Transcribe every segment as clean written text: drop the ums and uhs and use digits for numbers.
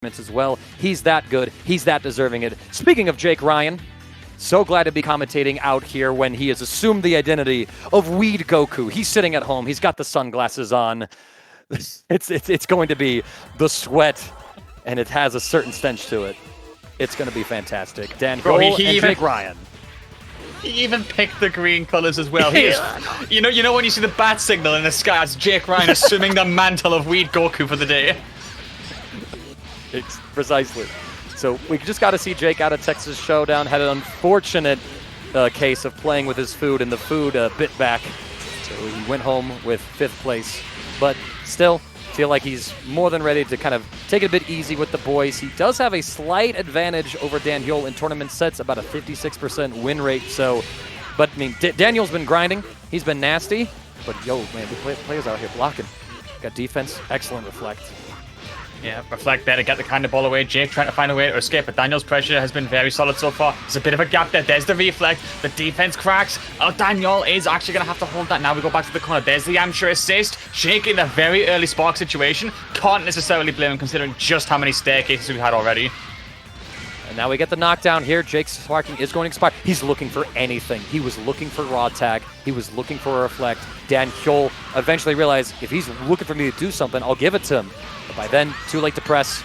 as well. He's that good. He's that deserving it. Speaking of Jake Ryan, so glad to be commentating out here when he has assumed the identity of Weed Goku. He's sitting at home. He's got the sunglasses on. It's going to be the sweat, and it has a certain stench to it. It's going to be fantastic. Danjol and Jake Ryan. He even picked the green colors as well. He is, you know when you see the bat signal in the sky, it's Jake Ryan assuming the mantle of Weed Goku for the day. Precisely. So we just got to see Jake out of Texas Showdown. Had an unfortunate case of playing with his food, and the food bit back. So he went home with 5th place. But still, feel like he's more than ready to kind of take it a bit easy with the boys. He does have a slight advantage over Danjol in tournament sets, about a 56% win rate. So, but I mean, Daniel's been grinding. He's been nasty. But yo, man, the players out here blocking. Got defense, excellent reflect. Yeah, reflect there to get the kind of ball away. Jake trying to find a way to escape, but Daniel's pressure has been very solid so far. There's a bit of a gap there. There's the reflect. The defense cracks. Oh, Daniel is actually going to have to hold that. Now we go back to the corner. There's the amateur assist. Jake in a very early spark situation. Can't necessarily blame him considering just how many staircases we had already. And now we get the knockdown here. Jake's sparking is going to expire. He's looking for anything. He was looking for raw tag. He was looking for a reflect. Danjol eventually realized if he's looking for me to do something, I'll give it to him. But by then, too late to press.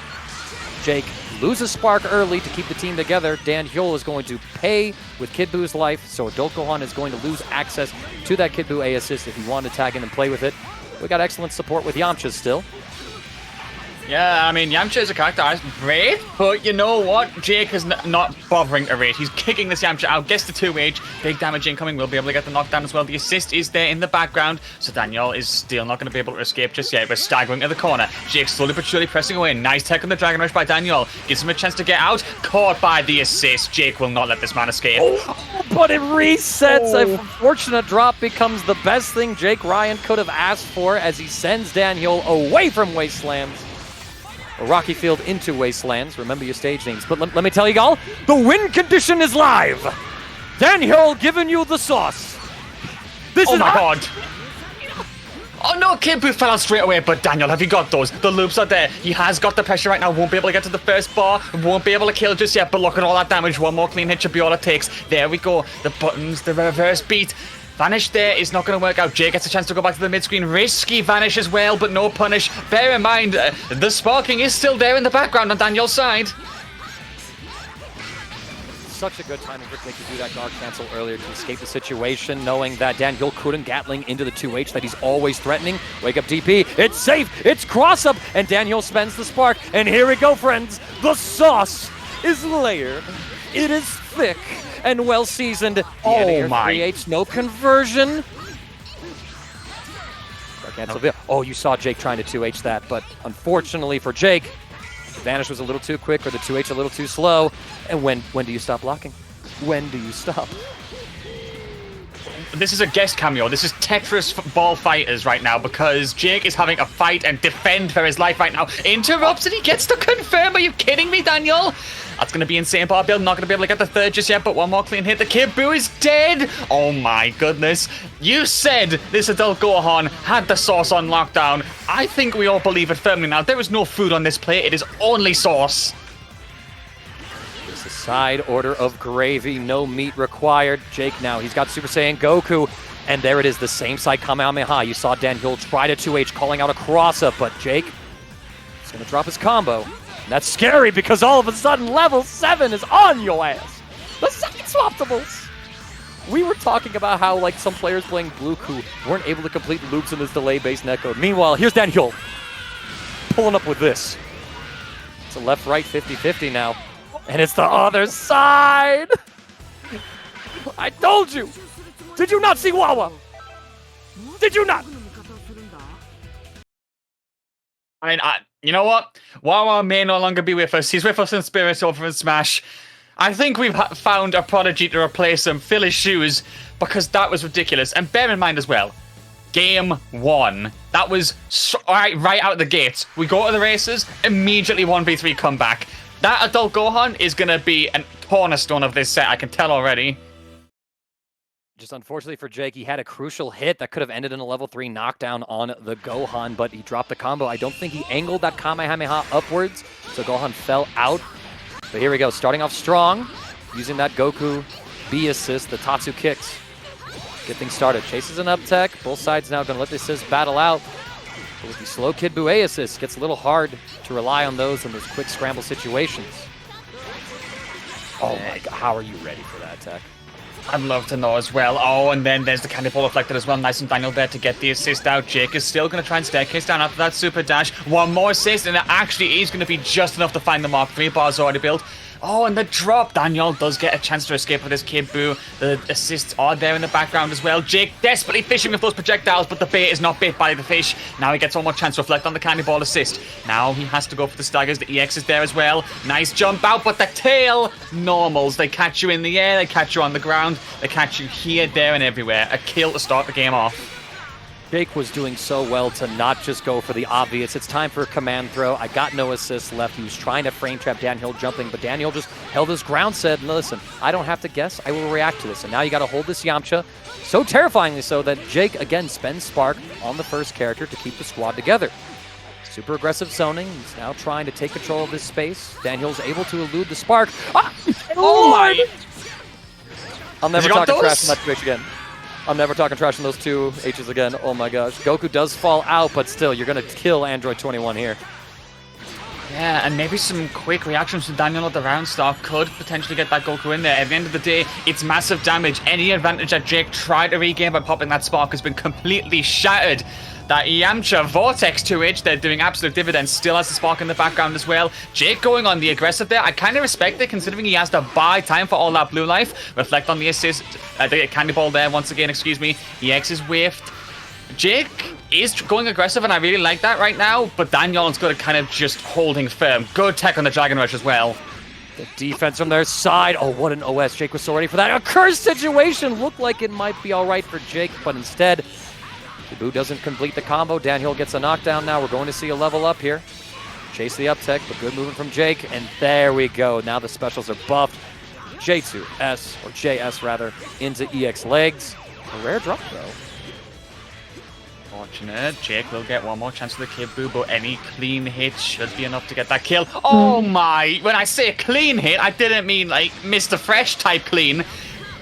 Jake loses spark early to keep the team together. Danjol is going to pay with Kid Buu's life, so Adult Gohan is going to lose access to that Kid Buu A assist if he wanted to tag in and play with it. We got excellent support with Yamcha still. Yeah, I mean, Yamcha is a character I rate, but you know what? Jake is not bothering to rate. He's kicking this Yamcha out, gets the 2H, big damage incoming, will be able to get the knockdown as well. The assist is there in the background, so Daniel is still not going to be able to escape just yet. We're staggering to the corner. Jake slowly but surely pressing away. Nice tech on the Dragon Rush by Daniel. Gives him a chance to get out. Caught by the assist. Jake will not let this man escape. Oh, but it resets. A fortunate drop becomes the best thing Jake Ryan could have asked for as he sends Danjol away from Wastelands. Rocky Field into Wastelands. Remember your stage names. But let me tell you all, the win condition is live. Danjol giving you the sauce. This oh is my god. Oh no, Kid Buu fell out straight away, but Daniel, have you got those? The loops are there. He has got the pressure right now. Won't be able to get to the first bar. Won't be able to kill just yet, but look at all that damage. One more clean hit should be all it takes. There we go. The buttons, the reverse beat. Vanish there is not going to work out. Jay gets a chance to go back to the mid-screen. Risky vanish as well, but no punish. Bear in mind, the sparking is still there in the background on Daniel's side. Such a good timing for Jake to do that guard cancel earlier to escape the situation, knowing that Danjol couldn't Gatling into the 2H that he's always threatening. Wake up DP. It's safe. It's cross-up. And Danjol spends the spark. And here we go, friends. The sauce is layered. It is thick and well seasoned. Oh my! 3H, no conversion. Oh, you saw Jake trying to 2H that, but unfortunately for Jake, Vanish was a little too quick or the 2H a little too slow. And when do you stop blocking? When do you stop? This is a guest cameo. This is Tetris Ball Fighters right now because Jake is having a fight and defend for his life right now. Interrupts and he gets to confirm. Are you kidding me, Daniel? That's going to be insane. Bar build, not going to be able to get the third just yet, but one more clean hit. The Kid Buu is dead. Oh my goodness. You said this Adult Gohan had the sauce on lockdown. I think we all believe it firmly now. There is no food on this plate. It is only sauce. It's a side order of gravy. No meat required. Jake now, he's got Super Saiyan Goku. And there it is, the same side Kamehameha. You saw Danjol try to 2H, calling out a cross-up, but Jake is going to drop his combo. And that's scary because all of a sudden level 7 is on your ass. The second swaptables. We were talking about how like some players playing Bluku weren't able to complete loops in this delay-based netcode. Meanwhile, here's Danjol pulling up with this. It's a left-right 50-50 now. And it's the other side. I told you. Did you not see Wawa? Did you not? I mean, you know what? Wawa may no longer be with us. He's with us in spirit over in Smash. I think we've found a prodigy to replace him, fill his shoes, because that was ridiculous. And bear in mind as well, Game 1. That was right out of the gates. We go to the races, immediately 1v3 comeback. That Adult Gohan is going to be a cornerstone of this set, I can tell already. Just unfortunately for Jake, he had a crucial hit that could have ended in a level 3 knockdown on the Gohan, but he dropped the combo. I don't think he angled that Kamehameha upwards, so Gohan fell out. But here we go, starting off strong, using that Goku B assist, the Tatsu kicks. Get things started. Chases an up tech. Both sides now going to let the assist battle out. But with the slow Kid Buu assist, gets a little hard to rely on those in those quick scramble situations. Oh my god, how are you ready for that tech? I'd love to know as well. Oh, and then there's the candy ball reflected as well. Nice and Daniel there to get the assist out. Jake is still going to try and staircase down after that super dash. One more assist, and it actually is going to be just enough to find the mark. 3 bars already built. Oh, and the drop. Daniel does get a chance to escape with his Kid Buu. The assists are there in the background as well. Jake desperately fishing with those projectiles, but the bait is not bit by the fish. Now he gets one more chance to reflect on the candy ball assist. Now he has to go for the staggers. The EX is there as well. Nice jump out, but the tail normals. They catch you in the air, they catch you on the ground, they catch you here, there, and everywhere. A kill to start the game off. Jake was doing so well to not just go for the obvious. It's time for a command throw. I got no assists left. He was trying to frame trap Danjol jumping, but Danjol just held his ground, said, listen, I don't have to guess. I will react to this. And now you got to hold this Yamcha, so terrifyingly so that Jake, again, spends Spark on the first character to keep the squad together. Super aggressive zoning. He's now trying to take control of this space. Danjol's able to elude the Spark. Ah! Oh my! I'll never talk trash on that Twitch again. I'm never talking trash on those 2 H's again. Oh my gosh. Goku does fall out, but still, you're going to kill Android 21 here. Yeah, and maybe some quick reactions from Daniel at the round start could potentially get that Goku in there. At the end of the day, it's massive damage. Any advantage that Jake tried to regain by popping that Spark has been completely shattered. That Yamcha Vortex 2H, they're doing absolute dividends. Still has the Spark in the background as well. Jake going on the aggressive there. I kind of respect it, considering he has to buy time for all that blue life. Reflect on the assist. The candy ball there once again, excuse me. EX is whiffed. Jake is going aggressive, and I really like that right now. But Danjol's good at kind of just holding firm. Good tech on the Dragon Rush as well. The defense from their side. Oh, what an OS. Jake was so ready for that. A cursed situation. Looked like it might be all right for Jake, but instead, Buu doesn't complete the combo. Danjol gets a knockdown now. We're going to see a level up here. Chase the up tech, but good movement from Jake. And there we go. Now the specials are buffed. J2S, or JS rather, into EX legs. A rare drop though. Fortunate. Jake will get one more chance for the Kid Buu, but any clean hit should be enough to get that kill. Oh my! When I say clean hit, I didn't mean like Mr. Fresh type clean.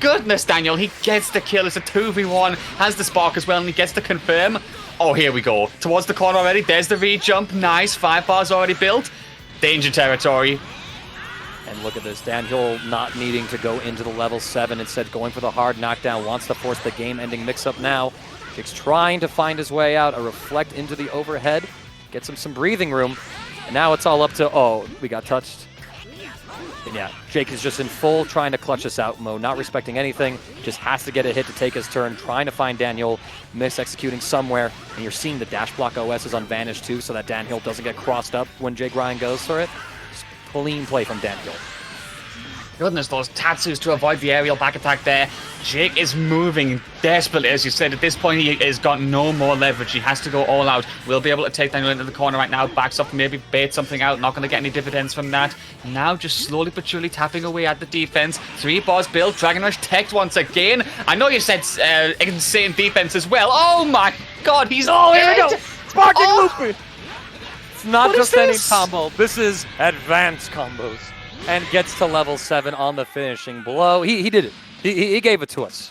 Goodness, Daniel, he gets the kill. It's a 2v1, has the Spark as well, and he gets to confirm. Oh, here we go. Towards the corner already. There's the re-jump. Nice. 5 bars already built. Danger territory. And look at this. Danjol not needing to go into the level 7. Instead, going for the hard knockdown. Wants to force the game-ending mix-up now. Jake's trying to find his way out. A reflect into the overhead. Gets him some breathing room. And now it's all up to... Oh, we got touched. And yeah, Jake is just in full trying to clutch us out mode, not respecting anything, just has to get a hit to take his turn, trying to find Danjol, executing somewhere, and you're seeing the dash block OS is on Vanish too, so that Danjol doesn't get crossed up when Jake Ryan goes for it. Just clean play from Danjol. Goodness, those Tatsus to avoid the aerial back attack there. Jake is moving desperately, as you said. At this point, he has got no more leverage. He has to go all out. We'll be able to take Daniel into the corner right now. Backs up, maybe bait something out. Not going to get any dividends from that. Now just slowly but surely tapping away at the defense. 3 bars built. Dragon Rush teched once again. I know you said insane defense as well. Oh my god, he's Oh, here we go! Sparking Luffy! It's not What just is any this? combo. This is advanced combos. And gets to level 7 on the finishing blow. He did it. He gave it to us.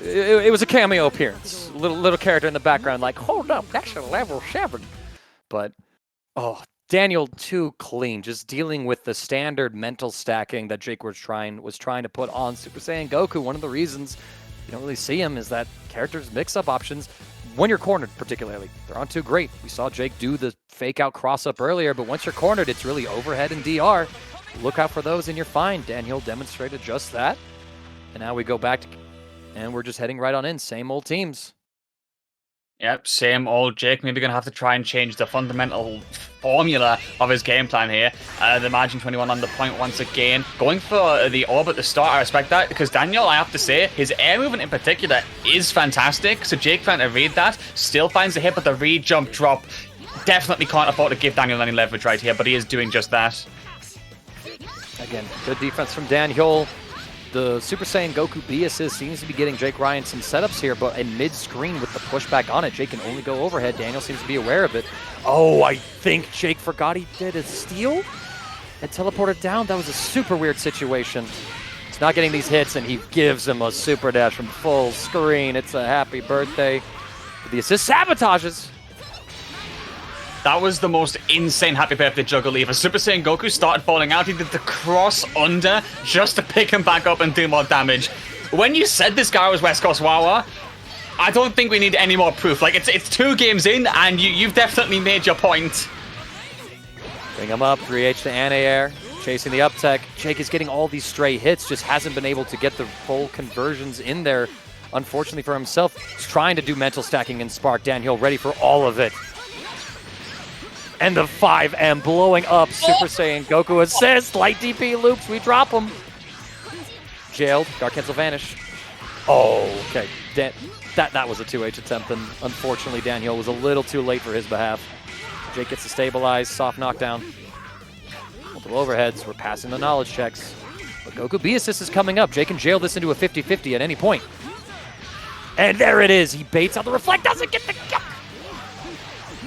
It was a cameo appearance. Little character in the background like, hold up, that's a level 7. But, oh, Daniel too clean. Just dealing with the standard mental stacking that Jake was trying to put on Super Saiyan Goku. One of the reasons you don't really see him is that characters' mix-up options, when you're cornered particularly, they're aren't too great. We saw Jake do the fake-out cross-up earlier, but once you're cornered, it's really overhead and DR. Look out for those and you're fine. Danjol demonstrated just that. And now we go back and we're just heading right on in. Same old teams. Yep, same old Jake. Maybe going to have to try and change the fundamental formula of his game plan here. The Margin 21 on the point once again. Going for the orb at the start, I respect that, because Danjol, I have to say, his air movement in particular is fantastic. So Jake trying to read that, still finds the hit, but the re-jump drop definitely can't afford to give Danjol any leverage right here, but he is doing just that. Again, good defense from Danjol. The Super Saiyan Goku B assist seems to be getting Jake Ryan some setups here, but in mid-screen with the pushback on it, Jake can only go overhead. Daniel seems to be aware of it. Oh, I think Jake forgot he did a steal and teleported down. That was a super weird situation. He's not getting these hits, and he gives him a super dash from full screen. It's a happy birthday. The assist sabotages. That was the most insane happy birthday juggle lever. Super Saiyan Goku started falling out. He did the cross under just to pick him back up and do more damage. When you said this guy was West Coast Wawa, I don't think we need any more proof. Like, it's 2 games in, and you've definitely made your point. Bring him up, 3H to anti-air, chasing the up tech. Jake is getting all these stray hits, just hasn't been able to get the full conversions in there. Unfortunately for himself, he's trying to do mental stacking and Spark. Danjol ready for all of it. And the 5M blowing up. Super Saiyan Goku assist. Light DP loops. We drop him. Jailed. Dark Cancel Vanish. Oh, okay. That was a 2H attempt, and unfortunately Danjol was a little too late for his behalf. Jake gets to stabilize. Soft knockdown. Multiple overheads. We're passing the knowledge checks. But Goku B assist is coming up. Jake can jail this into a 50-50 at any point. And there it is. He baits out the reflect. Doesn't get the kill.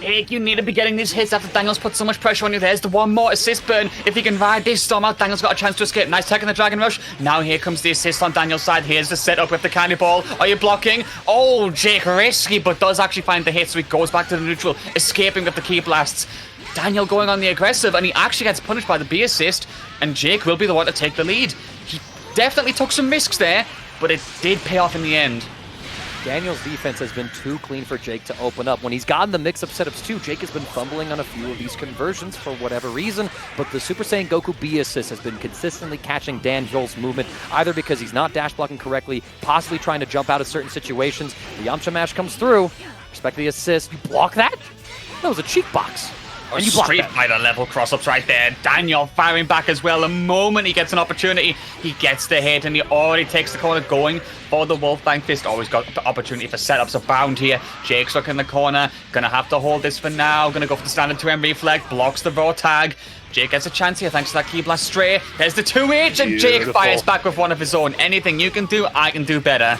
You need to be getting these hits after Daniel's put so much pressure on you. There's the one more assist burn. If he can ride this storm out, Daniel's got a chance to escape. Nice tech in the Dragon Rush. Now here comes the assist on Daniel's side. Here's the setup with the candy ball. Are you blocking? Oh, Jake risky, but does actually find the hit, so he goes back to the neutral, escaping with the key blasts. Daniel going on the aggressive, and he actually gets punished by the B assist, and Jake will be the one to take the lead. He definitely took some risks there, but it did pay off in the end. Daniel's defense has been too clean for Jake to open up. When he's gotten the mix-up setups too, Jake has been fumbling on a few of these conversions for whatever reason, but the Super Saiyan Goku B assist has been consistently catching Danjol's movement, either because he's not dash blocking correctly, possibly trying to jump out of certain situations. The Yamcha mash comes through. Respect the assist. You block that? That was a cheek box. And you Street Fighter level cross-ups right there. Daniel firing back as well. The moment he gets an opportunity, he gets the hit, and he already takes the corner going for the Wolfbang Fist. Always got the opportunity for setups abound here. Jake stuck in the corner. Gonna have to hold this for now. Gonna go for the standard 2M reflect. Blocks the raw tag. Jake gets a chance here thanks to that key blast stray. There's the 2H, and Jake fires back with one of his own. Anything you can do, I can do better.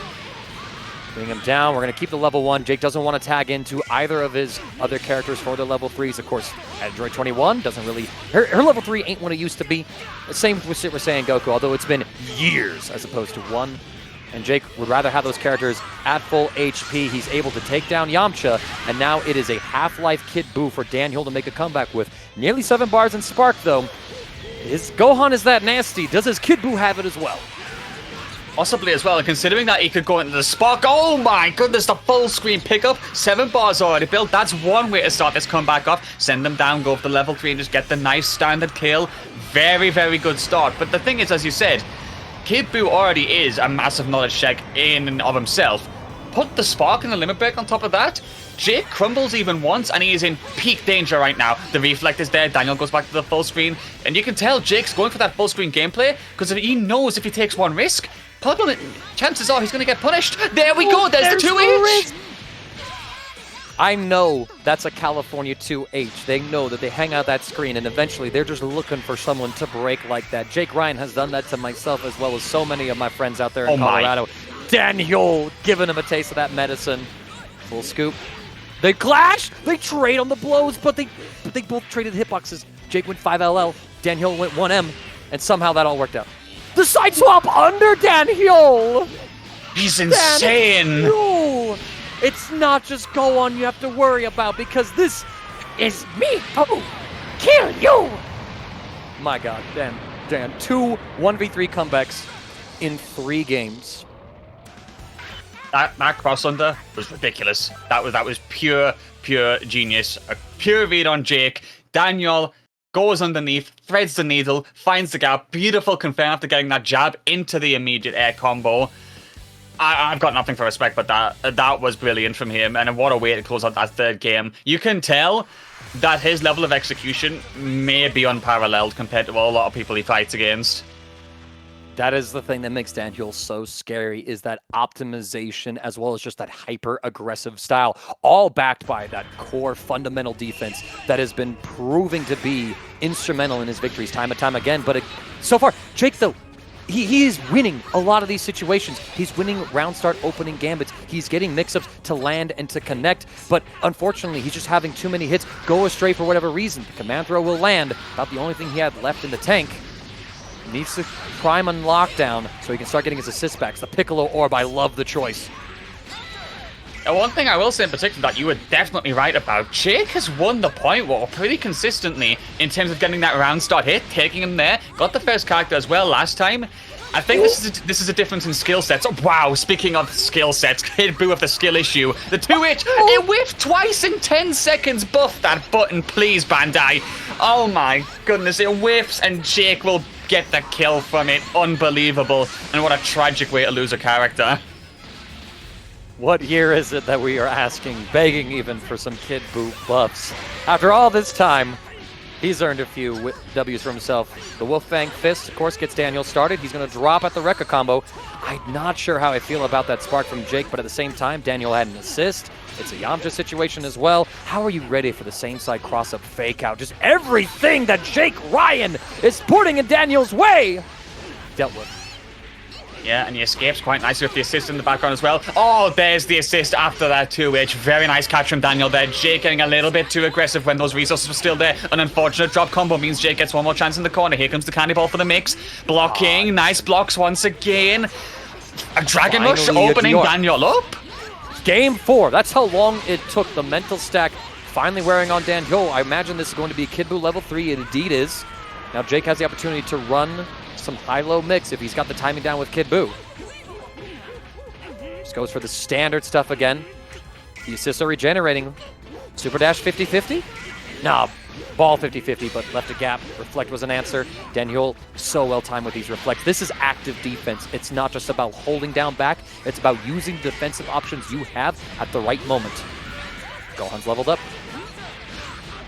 Bring him down. We're going to keep the level 1. Jake doesn't want to tag into either of his other characters for the level 3s. Of course, Android 21 doesn't really... Her level 3 ain't what it used to be. Same with Super Saiyan Goku, although it's been years as opposed to 1. And Jake would rather have those characters at full HP. He's able to take down Yamcha, and now it is a Half-Life Kid Buu for Danjol to make a comeback with. Nearly 7 bars in Spark, though. His Gohan is that nasty. Does his Kid Buu have it as well? Possibly as well, and considering that he could go into the Spark. Oh my goodness, the full screen pickup. 7 bars already built. That's one way to start this comeback off. Send them down, go for the level 3, and just get the nice standard kill. Very, very good start. But the thing is, as you said, Kid Buu already is a massive knowledge check in and of himself. Put the Spark and the Limit Break on top of that. Jake crumbles even once, and he is in peak danger right now. The reflect is there. Daniel goes back to the full screen, and you can tell Jake's going for that full screen gameplay because he knows if he takes one risk, probably chances are he's going to get punished. There we go. There's the 2H. I know that's a California 2H. They know that they hang out that screen, and eventually they're just looking for someone to break like that. Jake Ryan has done that to myself as well as so many of my friends out there in Colorado. Danjol giving him a taste of that medicine. Full scoop. They clash. They trade on the blows, but they both traded hitboxes. Jake went 5LL. Danjol went 1M, and somehow that all worked out. The side swap under Danjol. He's insane. Danjol. It's not just Gohan you have to worry about, because this is me who kill you. My God, Dan. 2 1v3 comebacks in 3 games. That cross under was ridiculous. That was pure genius. A pure read on Jake. Danjol goes underneath, threads the needle, finds the gap. Beautiful confirm after getting that jab into the immediate air combo. I've got nothing for respect, but that was brilliant from him, and what a way to close out that third game. You can tell that his level of execution may be unparalleled compared to a lot of people he fights against. That is the thing that makes Danjol so scary, is that optimization as well as just that hyper-aggressive style, all backed by that core fundamental defense that has been proving to be instrumental in his victories time and time again. But so far, Jake, though, he is winning a lot of these situations. He's winning round start opening gambits. He's getting mix-ups to land and to connect, but unfortunately, he's just having too many hits go astray for whatever reason. The command throw will land, about the only thing he had left in the tank. Needs to prime on lockdown so he can start getting his assist backs. The Piccolo Orb, I love the choice. One thing I will say in particular that you were definitely right about, Jake has won the point war pretty consistently in terms of getting that round start hit, taking him there, got the first character as well last time. I think this is a difference in skill sets. Oh, wow, speaking of skill sets, Kid Buu with the skill issue. The 2H, it whiffed twice in 10 seconds. Buff that button, please, Bandai. Oh my goodness, it whiffs and Jake will get the kill from it. Unbelievable. And what a tragic way to lose a character. What year is it that we are asking, begging even for some Kid Buu buffs? After all this time, he's earned a few W's for himself. The Wolfang Fist, of course, gets Daniel started. He's going to drop at the Rekka combo. I'm not sure how I feel about that spark from Jake, but at the same time, Daniel had an assist. It's a Yamcha situation as well. How are you ready for the same side cross-up fake out? Just everything that Jake Ryan is putting in Daniel's way, dealt with. Yeah, and he escapes quite nicely with the assist in the background as well. Oh, there's the assist after that 2H. Very nice catch from Daniel there. Jake getting a little bit too aggressive when those resources were still there. An unfortunate drop combo means Jake gets one more chance in the corner. Here comes the candy ball for the mix. Blocking. Nice blocks once again. A Dragon Rush opening Daniel up. Game 4. That's how long it took. The mental stack finally wearing on Danjol. I imagine this is going to be Kid Buu level 3. It indeed is. Now Jake has the opportunity to run some high-low mix if he's got the timing down with Kid Buu. Just goes for the standard stuff again. The assists are regenerating. Super dash 50-50? Nah, ball 50-50, but left a gap. Reflect was an answer. Daniel so well timed with these reflects. This is active defense. It's not just about holding down back. It's about using defensive options you have at the right moment. Gohan's leveled up.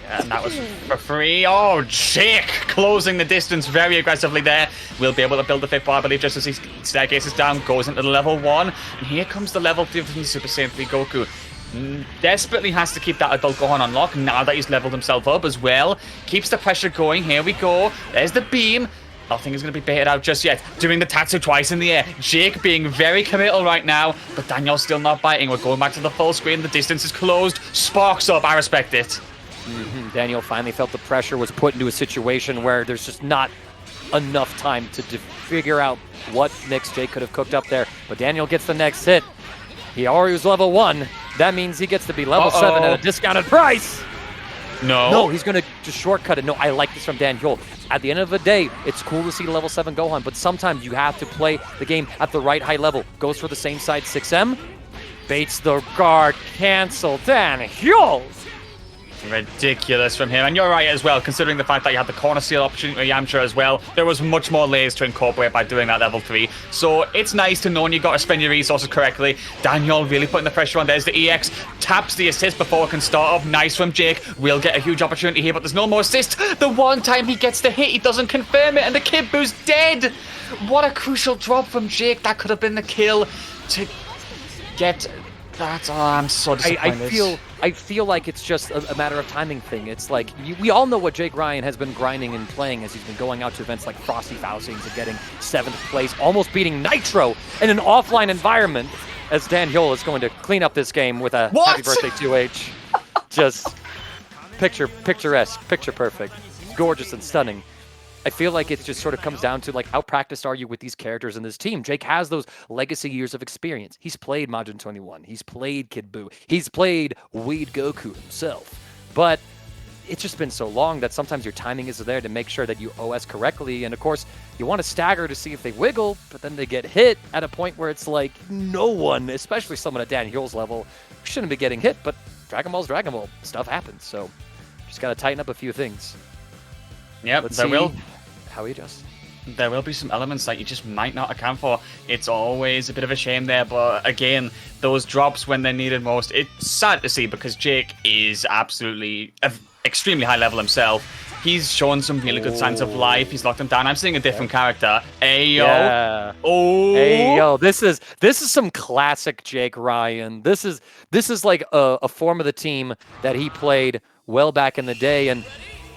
And that was for free. Oh, Jake closing the distance very aggressively there. We'll be able to build the 5th bar, I believe, just as he staircases down, goes into the level 1. And here comes the level 3 from the Super Saiyan 3 Goku. Desperately has to keep that adult Gohan on lock now that he's leveled himself up as well. Keeps the pressure going. Here we go. There's the beam. Nothing is going to be baited out just yet. Doing the Tatsu twice in the air. Jake being very committal right now, but Daniel's still not biting. We're going back to the full screen. The distance is closed. Sparks up. I respect it. Daniel finally felt the pressure, was put into a situation where there's just not enough time to figure out what mix Jake could have cooked up there. But Daniel gets the next hit. He already was level 1. That means he gets to be level 7 at a discounted price. No, he's going to just shortcut it. No, I like this from Danjol. At the end of the day, it's cool to see level 7 Gohan, but sometimes you have to play the game at the right high level. Goes for the same side 6M. Baits the guard. Cancel. Danjol. Ridiculous from him. And you're right as well, considering the fact that you had the corner steal opportunity with Yamcha as well. There was much more layers to incorporate by doing that level 3. So it's nice to know when you got to spend your resources correctly. Daniel really putting the pressure on. There's the EX. Taps the assist before it can start up. Nice from Jake. We'll get a huge opportunity here, but there's no more assist. The one time he gets the hit, he doesn't confirm it, and the Kid Buu's dead. What a crucial drop from Jake. That could have been the kill to get that. Oh, I'm so disappointed. I feel like it's just a matter of timing thing. It's like, we all know what Jake Ryan has been grinding and playing as he's been going out to events like Frosty Faustings and getting 7th place, almost beating Nitro in an offline environment, as Danjol is going to clean up this game with a happy birthday 2H. Just picturesque, picture perfect, gorgeous and stunning. I feel like it just sort of comes down to, like, how practiced are you with these characters in this team? Jake has those legacy years of experience. He's played Majin 21. He's played Kid Buu. He's played Weed Goku himself. But it's just been so long that sometimes your timing is there to make sure that you OS correctly. And, of course, you want to stagger to see if they wiggle, but then they get hit at a point where it's like no one, especially someone at Danjol's level, shouldn't be getting hit. But Dragon Ball's Dragon Ball. Stuff happens. So just got to tighten up a few things. Yep, Let's there see will. How he adjusts. There will be some elements that you just might not account for. It's always a bit of a shame there, but again, those drops when they're needed most, it's sad to see because Jake is absolutely extremely high level himself. He's shown some really good signs of life. He's locked him down. I'm seeing a different character. Ayo. Yeah. Oh. Ayo. This is some classic Jake Ryan. This is like a form of the team that he played well back in the day, and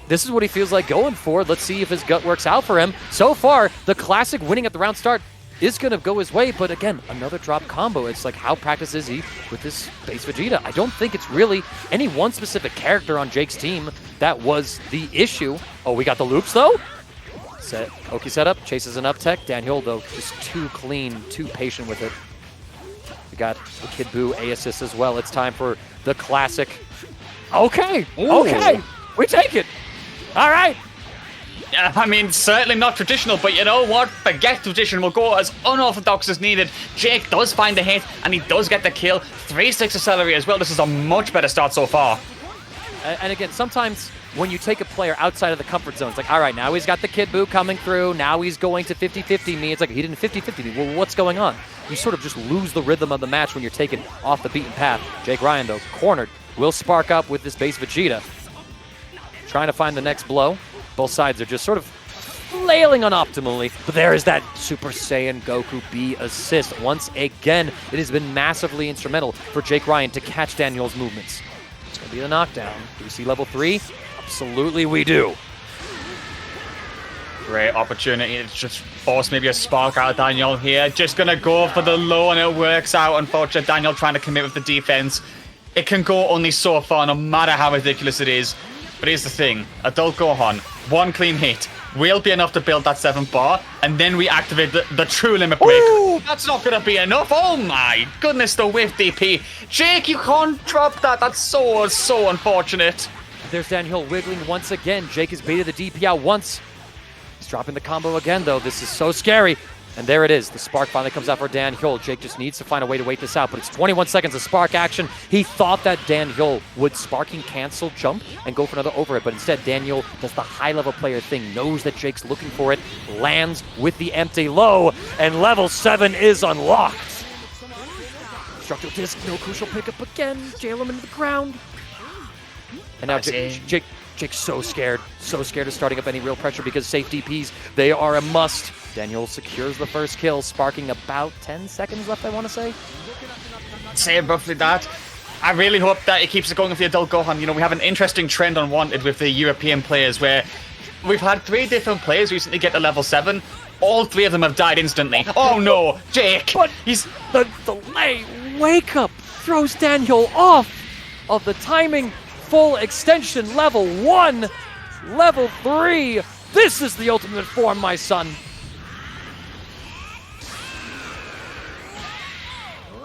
this is what he feels like going for. Let's see if his gut works out for him. So far, the classic winning at the round start is going to go his way, but again, another drop combo. It's like, how practiced is he with this base Vegeta? I don't think it's really any one specific character on Jake's team that was the issue. Oh, we got the loops, though? Oki setup, chases an up tech. Danjol, though, just too clean, too patient with it. We got the Kid Buu A assist as well. It's time for the classic. Okay, okay, we take it. All right. I mean, certainly not traditional, but you know what? Forget tradition. We'll go as unorthodox as needed. Jake does find the hit, and he does get the kill. 3-6 accelerate as well. This is a much better start so far. And again, sometimes when you take a player outside of the comfort zone, it's like, all right, now he's got the Kid Buu coming through. Now he's going to 50-50 me. It's like, he didn't 50-50 me. Well, what's going on? You sort of just lose the rhythm of the match when you're taken off the beaten path. Jake Ryan, though, cornered, will spark up with this base Vegeta. Trying to find the next blow. Both sides are just sort of flailing unoptimally, but there is that Super Saiyan Goku B assist. Once again, it has been massively instrumental for Jake Ryan to catch Danjol's movements. It's going to be the knockdown. Do we see level 3? Absolutely we do. Great opportunity to just force maybe a spark out of Danjol here. Just going to go for the low, and it works out. Unfortunately, Danjol trying to commit with the defense. It can go only so far, no matter how ridiculous it is. But here's the thing. Adult Gohan, one clean hit will be enough to build that 7th bar, and then we activate the true limit break. Ooh, that's not going to be enough. Oh my goodness, the whiff DP. Jake, you can't drop that. That's so unfortunate. There's Danjol wiggling once again. Jake has baited the DP out once. He's dropping the combo again, though. This is so scary. And there it is. The spark finally comes out for Danjol. Jake just needs to find a way to wait this out, but it's 21 seconds of spark action. He thought that Danjol would sparking cancel jump and go for another overhead, but instead Danjol does the high-level player thing, knows that Jake's looking for it, lands with the empty low, and level 7 is unlocked. Structural disc, no crucial pickup again. Jail him into the ground. And now Jake's so scared of starting up any real pressure because safe DPs, they are a must. Danjol secures the first kill, sparking about 10 seconds left, I want to say. Say roughly that. I really hope that it keeps it going with the adult Gohan. You know, we have an interesting trend on Wanted with the European players where we've had 3 different players recently get to level 7. All 3 of them have died instantly. Oh no, Jake! But he's the delay. Wake up throws Danjol off of the timing. Full extension, level 1, level 3. This is the ultimate form, my son.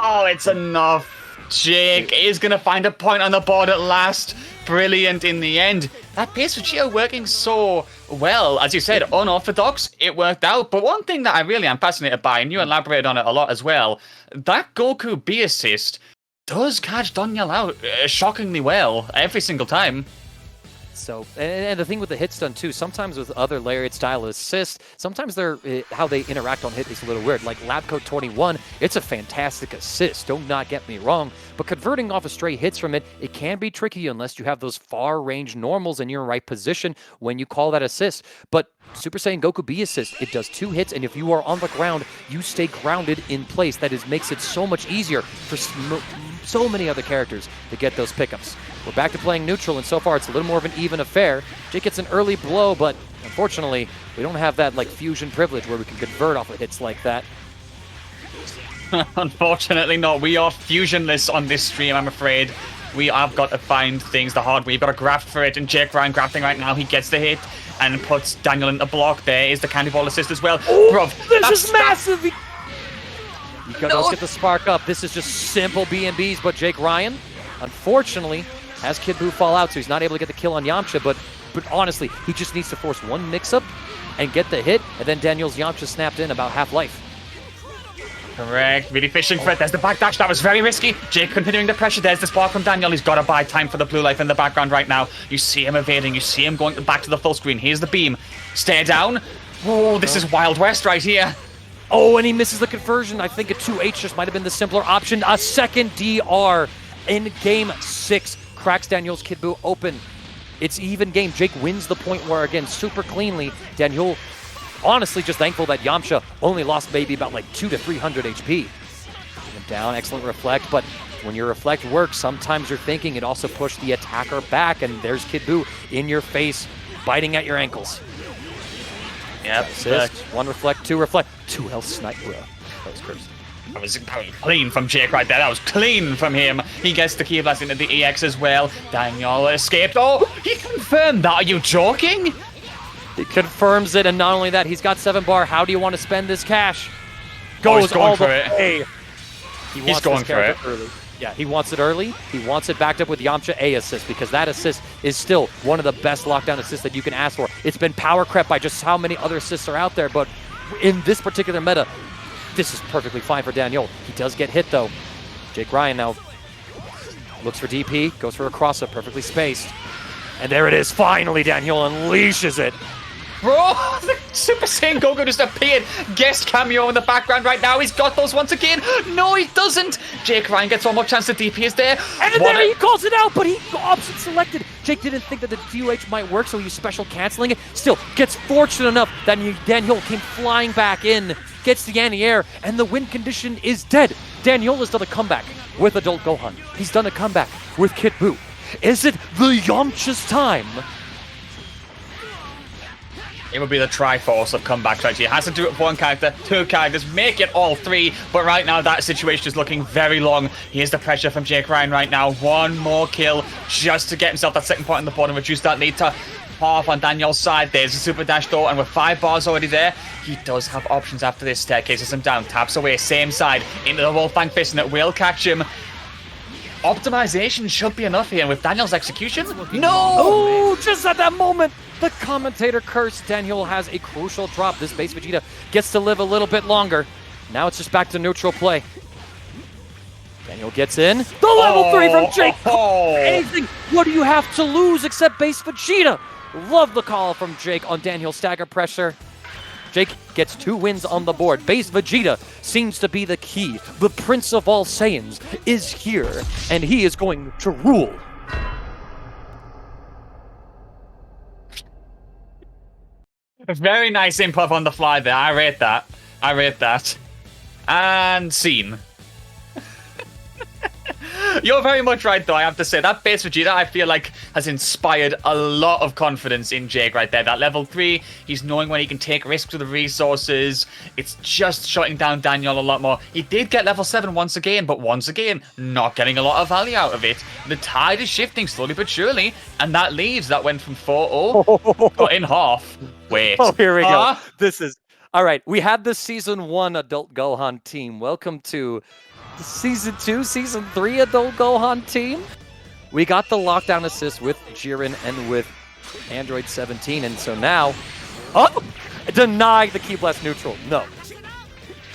Oh, it's enough. Jake is going to find a point on the board at last. Brilliant in the end. That base Vegeta working so well. As you said, unorthodox, it worked out. But one thing that I really am fascinated by, and you elaborated on it a lot as well, that Goku B assist does catch Danjol out shockingly well every single time. So, and the thing with the hit stun too, sometimes with other layered style assists, sometimes they're how they interact on hit is a little weird. Like Lab Coat 21, it's a fantastic assist, don't not get me wrong, but converting off of stray hits from it, it can be tricky unless you have those far range normals in your right position when you call that assist. But Super Saiyan Goku B assist, it does 2 hits, and if you are on the ground, you stay grounded in place. That makes it so much easier for so many other characters to get those pickups. We're back to playing neutral, and so far it's a little more of an even affair. Jake gets an early blow, but unfortunately, we don't have that like fusion privilege where we can convert off of hits like that. Unfortunately not. We are fusionless on this stream, I'm afraid. We have got to find things the hard way. We've got to graft for it, and Jake Ryan grafting right now. He gets the hit and puts Danjol in the block. There is the candy ball assist as well. Bruv, this is massive! He does get the spark up. This is just simple B&Bs, but Jake Ryan, unfortunately, has Kid Buu fall out, so he's not able to get the kill on Yamcha, but honestly, he just needs to force one mix-up and get the hit, and then Daniel's Yamcha snapped in about half-life. Correct. Really fishing for it. There's the backdash. That was very risky. Jake continuing the pressure. There's the spark from Danjol. He's got to buy time for the blue life in the background right now. You see him evading. You see him going back to the full screen. Here's the beam. Stare down. Oh, this is Wild West right here. Oh, and he misses the conversion. I think a 2H just might have been the simpler option. A second DR in game 6. Cracks Danjol's Kid Buu open. It's even game. Jake wins the point war again super cleanly. Danjol honestly just thankful that Yamcha only lost maybe about like 200 to 300 HP. Down, excellent reflect, but when your reflect works, sometimes you're thinking it also pushed the attacker back, and there's Kid Buu in your face biting at your ankles. Yep. Assist, 1 reflect, 2 reflect, 2 health snipe, bro. That was cursed. That was clean from Jake right there. That was clean from him. He gets the Ki Blast into the EX as well. Daniel escaped. Oh, he confirmed that. Are you joking? He confirms it, and not only that, he's got 7 bar. How do you want to spend this cash? He's going for it. He's going for it. Early. Yeah, he wants it early. He wants it backed up with Yamcha A assist, because that assist is still one of the best lockdown assists that you can ask for. It's been power crept by just how many other assists are out there, but in this particular meta, this is perfectly fine for Danjol. He does get hit, though. Jake Ryan now looks for DP, goes for a cross-up, perfectly spaced. And there it is, finally Danjol unleashes it. Bro, the Super Saiyan Goku just appeared. Guest cameo in the background right now. He's got those once again. No, he doesn't. Jake Ryan gets one more chance. The DP is there. And there he calls it out, but he option selected. Jake didn't think that the DUH might work, so he was special canceling it. Still, gets fortunate enough that Danjol came flying back in, gets the anti-air, and the win condition is dead. Danjol has done a comeback with Adult Gohan. He's done a comeback with Kid Buu. Is it the Yamcha's time? It would be the Triforce of comebacks right here. Has to do it with 1 character, 2 characters, make it all 3. But right now, that situation is looking very long. Here's the pressure from Jake Ryan right now. 1 more kill just to get himself that second point on the board and reduce that lead to half on Daniel's side. There's a super dash though, and with 5 bars already there, he does have options after this. Staircases him down, taps away, same side, into the Wolfang Fist, and it will catch him. Optimization should be enough here, and with Daniel's execution, no! Oh, just at that moment, the commentator curse. Danjol has a crucial drop. This base Vegeta gets to live a little bit longer. Now it's just back to neutral play. Danjol gets in. The level 3 from Jake. Anything. What do you have to lose except base Vegeta? Love the call from Jake on Danjol stagger pressure. Jake gets 2 wins on the board. Base Vegeta seems to be the key. The Prince of all Saiyans is here, and he is going to rule. Very nice improv on the fly there. I rate that. I rate that. And scene. You're very much right, though, I have to say. That base Vegeta, I feel like, has inspired a lot of confidence in Jake right there. That level 3, he's knowing when he can take risks with the resources. It's just shutting down Danjol a lot more. He did get level 7 once again, but once again, not getting a lot of value out of it. The tide is shifting slowly but surely, and that leaves. That went from 4-0, got in half. Wait. Oh, here we go. This is... All right, we had the Season 1 Adult Gohan team. Welcome to... Season 2, Season 3 Adult Gohan team. We got the lockdown assist with Jiren and with Android 17, and so now... Oh! Deny the Ki Blast neutral. No.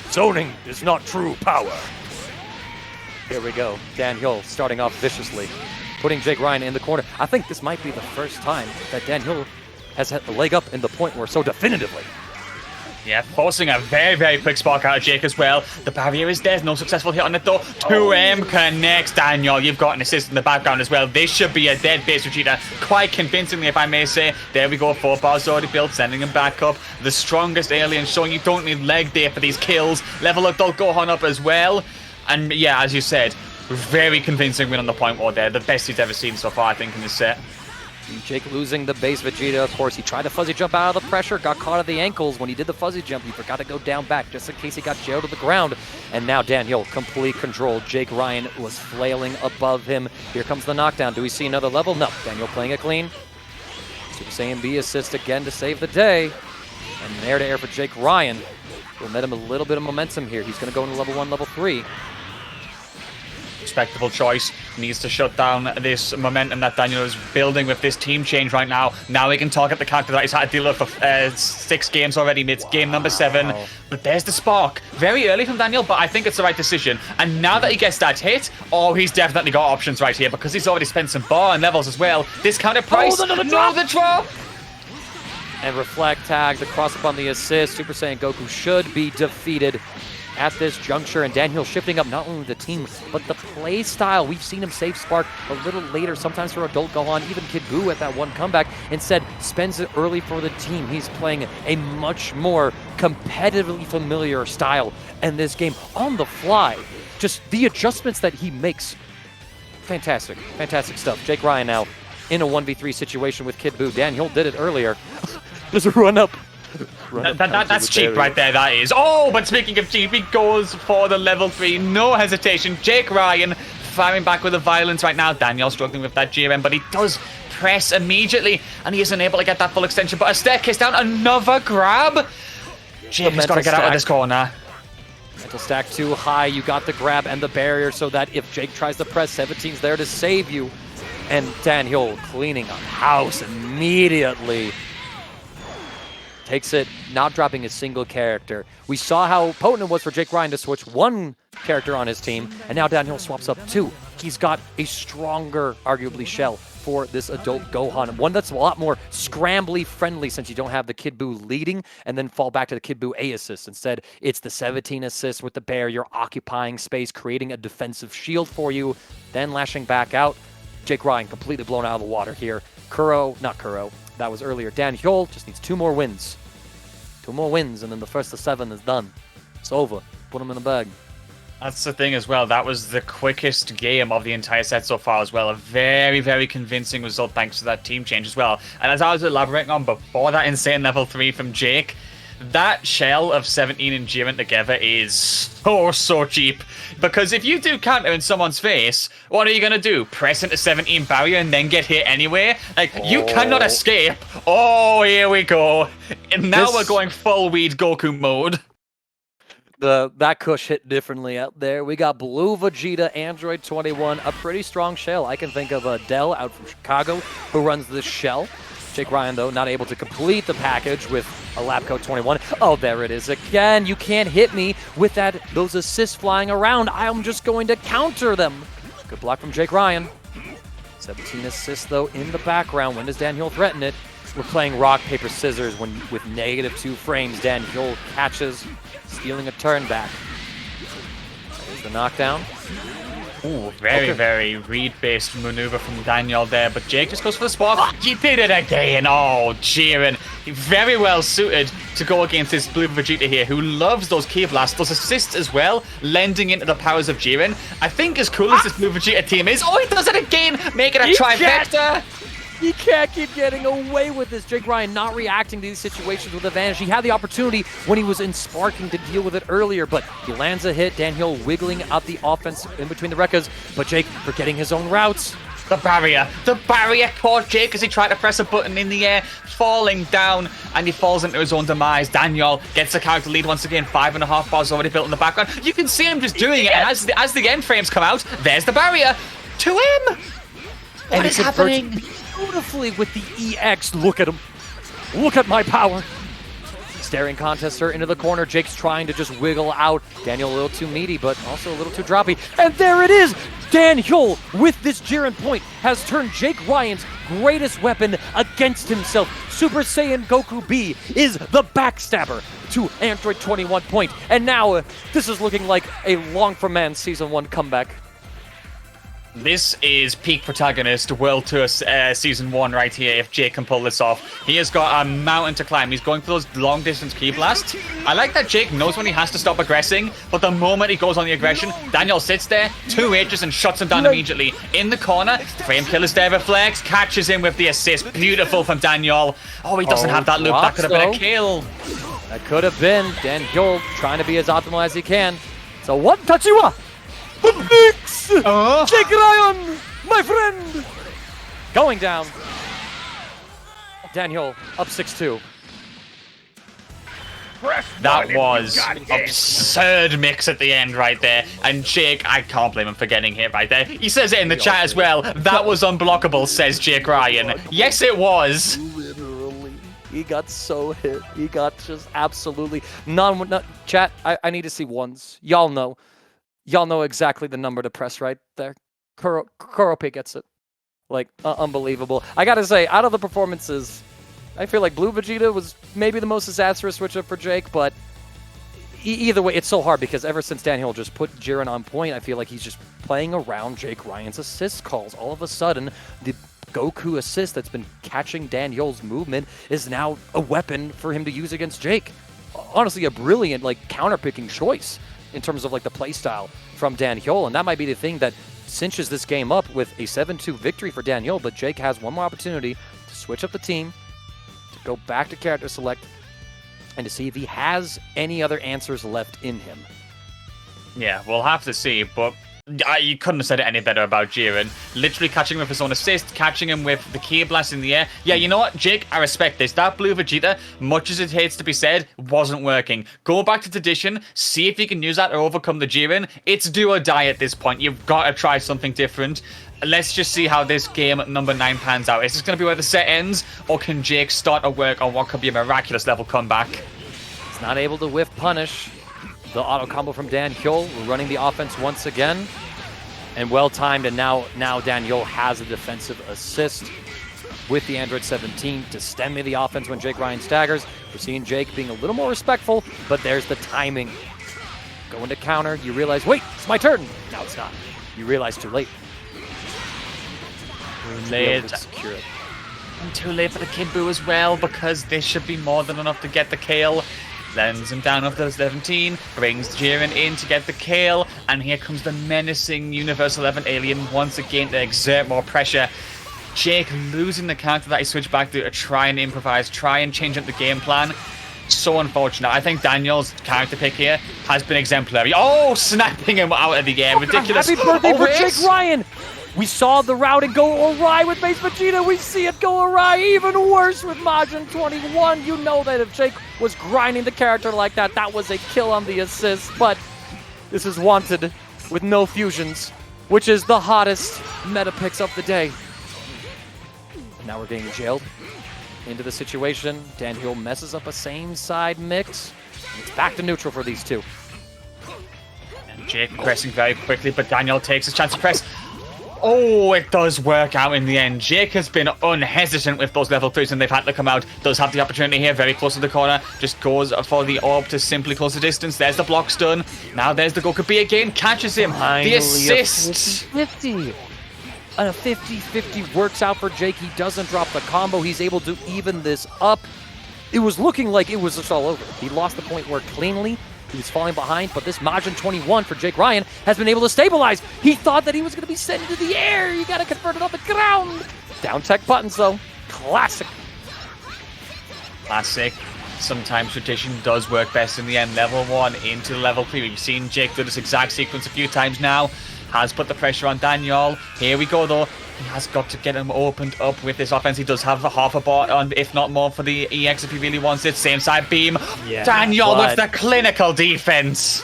Zoning is not true power. Here we go. Danjol starting off viciously, putting Jake Ryan in the corner. I think this might be the first time that Danjol has had the leg up in the point where so definitively. Yeah, forcing a very, very quick spark out of Jake as well. The barrier is there. No successful hit on it, though. 2M connects Danjol. You've got an assist in the background as well. This should be a dead base Vegeta. Quite convincingly, if I may say. There we go. 4 bars already built, sending him back up. The strongest alien, showing you don't need leg day for these kills. Level Adult Gohan up as well. And yeah, as you said, very convincing win on the point ward there. The best he's ever seen so far, I think, in this set. Jake losing the base Vegeta. Of course, he tried to fuzzy jump out of the pressure, got caught at the ankles. When he did the fuzzy jump, he forgot to go down back just in case he got jailed to the ground. And now Danjol, complete control. Jake Ryan was flailing above him. Here comes the knockdown. Do we see another level? No. Danjol playing it clean. Super Saiyan B assist again to save the day. And air to air for Jake Ryan. Will net him a little bit of momentum here. He's going to go into level 1, level 3. Respectable choice. Needs to shut down this momentum that Danjol is building with this team change right now. Now he can target the character that he's had to deal with for 6 games already. It's game number 7. But there's the spark. Very early from Danjol, but I think it's the right decision. And now that he gets that hit, oh, he's definitely got options right here because he's already spent some bar and levels as well. Discounted price. Another drop. And reflect tag, the cross up on the assist. Super Saiyan Goku should be defeated at this juncture, and Danjol shifting up not only the team, but the play style. We've seen him save Spark a little later, sometimes for Adult Gohan, even Kid Buu at that one comeback. Instead, spends it early for the team. He's playing a much more competitively familiar style in this game on the fly. Just the adjustments that he makes. Fantastic, fantastic stuff. Jake Ryan now in a 1v3 situation with Kid Buu. Danjol did it earlier. Just run up. That's cheap right there, that is. Oh, but speaking of cheap, he goes for the level 3. No hesitation. Jake Ryan firing back with the violence right now. Danjol struggling with that Jiren, but he does press immediately, and he isn't able to get that full extension. But a staircase down, another grab. Jake has got to get out of this corner. Mental stack too high. You got the grab and the barrier so that if Jake tries to press, 17's there to save you. And Danjol cleaning up house immediately. Takes it, not dropping a single character. We saw how potent it was for Jake Ryan to switch one character on his team, and now Danjol swaps up 2. He's got a stronger, arguably, shell for this adult Gohan. One that's a lot more scrambly friendly since you don't have the Kid Buu leading and then fall back to the Kid Buu A assist. Instead, it's the 17 assist with the barrier, occupying space, creating a defensive shield for you, then lashing back out. Jake Ryan completely blown out of the water here. Not Kuro, that was earlier. Danjol just needs 2 more wins. 2 more wins, and then the first of 7 is done. It's over. Put him in the bag. That's the thing as well. That was the quickest game of the entire set so far as well. A very, very convincing result thanks to that team change as well. And as I was elaborating on before, that insane level 3 from Jake, that shell of 17 and Jiren together is so cheap. Because if you do counter in someone's face, what are you going to do? Press into 17 barrier and then get hit anyway? Like, you cannot escape. Oh, here we go. And now we're going full weed Goku mode. That Kush hit differently out there. We got Blue Vegeta, Android 21, a pretty strong shell. I can think of Dell out from Chicago who runs this shell. Jake Ryan, though, not able to complete the package with a lab coat 21. Oh, there it is again. You can't hit me with those assists flying around. I'm just going to counter them. Good block from Jake Ryan. 17 assists, though, in the background. When does Danjol threaten it? We're playing rock, paper, scissors when with -2 frames. Danjol catches, stealing a turn back. There's the knockdown. Ooh, very read-based maneuver from Danjol there, but Jake just goes for the spot. He did it again. Oh, Jiren. Very well suited to go against this Blue Vegeta here, who loves those key blasts, those assists as well, lending into the powers of Jiren. I think as cool as this Blue Vegeta team is, oh, he does it again, making a trifecta. He can't keep getting away with this. Jake Ryan not reacting to these situations with advantage. He had the opportunity when he was in sparking to deal with it earlier, but he lands a hit. Danjol wiggling out the offense in between the Rekkas, but Jake forgetting his own routes. The barrier caught Jake as he tried to press a button in the air, falling down, and he falls into his own demise. Danjol gets the character lead once again. 5.5 bars already built in the background. You can see him just doing it, and as the end frames come out, there's the barrier to him. What is happening? Beautifully with the EX. Look at him. Look at my power. Staring contester into the corner. Jake's trying to just wiggle out. Danjol a little too meaty, but also a little too droppy. And there it is. Danjol, with this Jiren point, has turned Jake Ryan's greatest weapon against himself. Super Saiyan Goku B is the backstabber to Android 21 point. And now this is looking like a Long for Man Season 1 comeback. This is peak protagonist World Tour Season 1 right here, if Jake can pull this off. He has got a mountain to climb. He's going for those long-distance key blasts. I like that Jake knows when he has to stop aggressing, but the moment he goes on the aggression, Danjol sits there, 2 H's and shuts him down immediately. In the corner, frame killer's there, reflex, catches him with the assist. Beautiful from Danjol. Oh, he doesn't have that loop. That could have been a kill. That could have been. Danjol trying to be as optimal as he can. So what? Tachiwa! Mix! Jake Ryan, my friend! Going down. Danjol up 6-2. That was absurd mix at the end right there. And Jake, I can't blame him for getting hit right there. He says it in the chat as well. That was unblockable, says Jake Ryan. Yes, it was. Literally. He got so hit. He got just absolutely none. Chat, I need to see ones. Y'all know. Y'all know exactly the number to press right there. Kurope gets it. Like, unbelievable. I gotta say, out of the performances, I feel like Blue Vegeta was maybe the most disastrous switch-up for Jake, but either way, it's so hard because ever since Danjol just put Jiren on point, I feel like he's just playing around Jake Ryan's assist calls. All of a sudden, the Goku assist that's been catching Danjol's movement is now a weapon for him to use against Jake. Honestly, a brilliant, like, counter-picking choice in terms of like the play style from Danjol, and that might be the thing that cinches this game up with a 7-2 victory for Danjol, but Jake has one more opportunity to switch up the team, to go back to character select, and to see if he has any other answers left in him. Yeah, we'll have to see, but you couldn't have said it any better about Jiren. Literally catching him with his own assist, catching him with the key blast in the air. Yeah, you know what, Jake, I respect this. That blue Vegeta, much as it hates to be said, wasn't working. Go back to tradition, see if you can use that to overcome the Jiren. It's do or die at this point. You've got to try something different. Let's just see how this game number 9 pans out. Is this going to be where the set ends, or can Jake start to work on what could be a miraculous level comeback? He's not able to whiff punish. The auto combo from Danjol. We're running the offense once again. And well-timed, and now Danjol has a defensive assist with the Android 17 to stem the offense when Jake Ryan staggers. We're seeing Jake being a little more respectful, but there's the timing. Going to counter, you realize, wait, it's my turn. Now it's not. You realize too late. Too late. To secure it. And too late for the Kid Buu as well, because this should be more than enough to get the kill. Lends him down up to the 17, brings Jiren in to get the kill, and here comes the menacing Universe 11 alien once again to exert more pressure. Jake losing the character that he switched back to try and improvise, try and change up the game plan. So unfortunate. I think Daniel's character pick here has been exemplary. Oh, snapping him out of the air. Ridiculous. Happy birthday for Jake Ryan! We saw the routing go awry with base Vegeta. We see it go awry even worse with Majin 21. You know that if Jake was grinding the character like that, that was a kill on the assist. But this is wanted with no fusions, which is the hottest meta picks of the day. Now we're getting jailed into the situation. Danjol messes up a same side mix. It's back to neutral for these two. And Jake pressing very quickly, but Danjol takes his chance to press. Oh, it does work out in the end. Jake has been unhesitant with those level 3s when they've had to come out. Does have the opportunity here, very close to the corner. Just goes for the orb to simply close the distance. There's the block stun. Now there's the Goku B again. Catches him. Finally, the assist. 50. And a 50-50 works out for Jake. He doesn't drop the combo. He's able to even this up. It was looking like it was just all over. He lost the point where cleanly. He was falling behind, but this Majin 21 for Jake Ryan has been able to stabilize. He thought that he was going to be sent into the air. You got to convert it off the ground. Down tech buttons, though. Classic. Classic. Sometimes tradition does work best in the end. Level 1 into level 3. We've seen Jake do this exact sequence a few times now. Has put the pressure on Danjol. Here we go, though. He has got to get him opened up with this offense. He does have a half a bar on, if not more, for the EX if he really wants it. Same side beam. Yeah, Danjol with the clinical defense.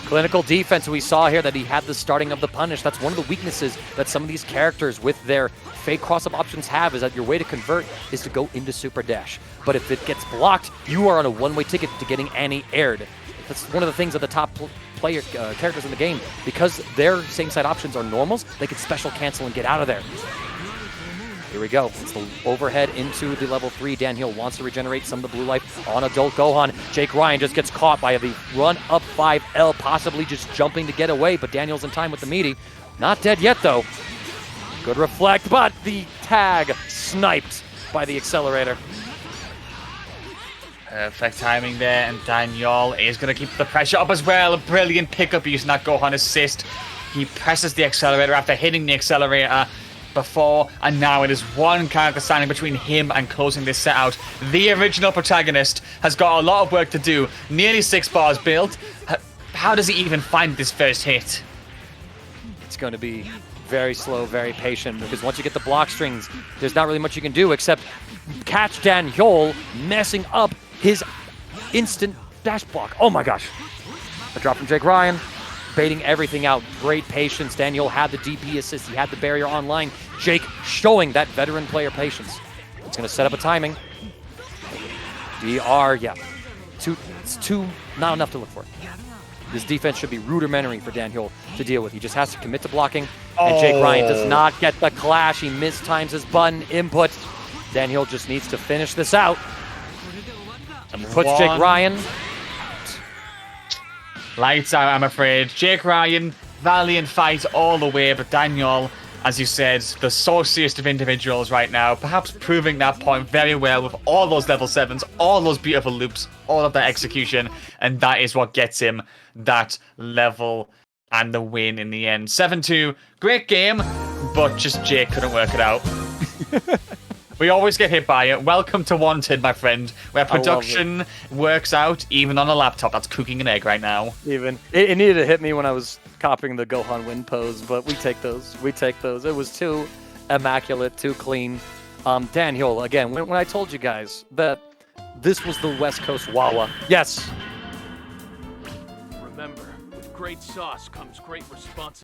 Clinical defense. We saw here that he had the starting of the punish. That's one of the weaknesses that some of these characters with their fake cross-up options have, is that your way to convert is to go into super dash. But if it gets blocked, you are on a one-way ticket to getting anti-aired. That's one of the things that the top player characters in the game, because their same side options are normals, they can special cancel and get out of there. Here we go. It's the overhead into the level 3. Danjol wants to regenerate some of the blue life on adult Gohan. Jake Ryan just gets caught by the run up 5L, possibly just jumping to get away, but Daniel's in time with the meaty. Not dead yet, though. Good reflect, but the tag sniped by the accelerator. Perfect timing there, and Danjol is going to keep the pressure up as well. A brilliant pickup using that Gohan assist. He presses the accelerator after hitting the accelerator before, and now it is one character standing between him and closing this set out. The original protagonist has got a lot of work to do. Nearly 6 bars built. How does he even find this first hit? It's going to be very slow, very patient, because once you get the block strings, there's not really much you can do except catch Danjol messing up his instant dash block. Oh my gosh. A drop from Jake Ryan, baiting everything out. Great patience. Danjol had the DP assist. He had the barrier online. Jake showing that veteran player patience. It's going to set up a timing. DR, yeah. It's too, not enough to look for. This defense should be rudimentary for Danjol to deal with. He just has to commit to blocking. And Jake Ryan does not get the clash. He mistimes his button input. Danjol just needs to finish this out. And puts Jake Ryan. Lights out, I'm afraid. Jake Ryan, valiant fight all the way, but Danjol, as you said, the sauciest of individuals right now, perhaps proving that point very well with all those level 7s, all those beautiful loops, all of that execution, and that is what gets him that level and the win in the end. 7-2, great game, but just Jake couldn't work it out. We always get hit by it. Welcome to Wanted, my friend, where production works out even on a laptop. That's cooking an egg right now. Even it needed to hit me when I was copying the Gohan win pose, but we take those. We take those. It was too immaculate, too clean. Danjol, again, when I told you guys that this was the West Coast Wawa. Yes. Remember, with great sauce comes great responsibility.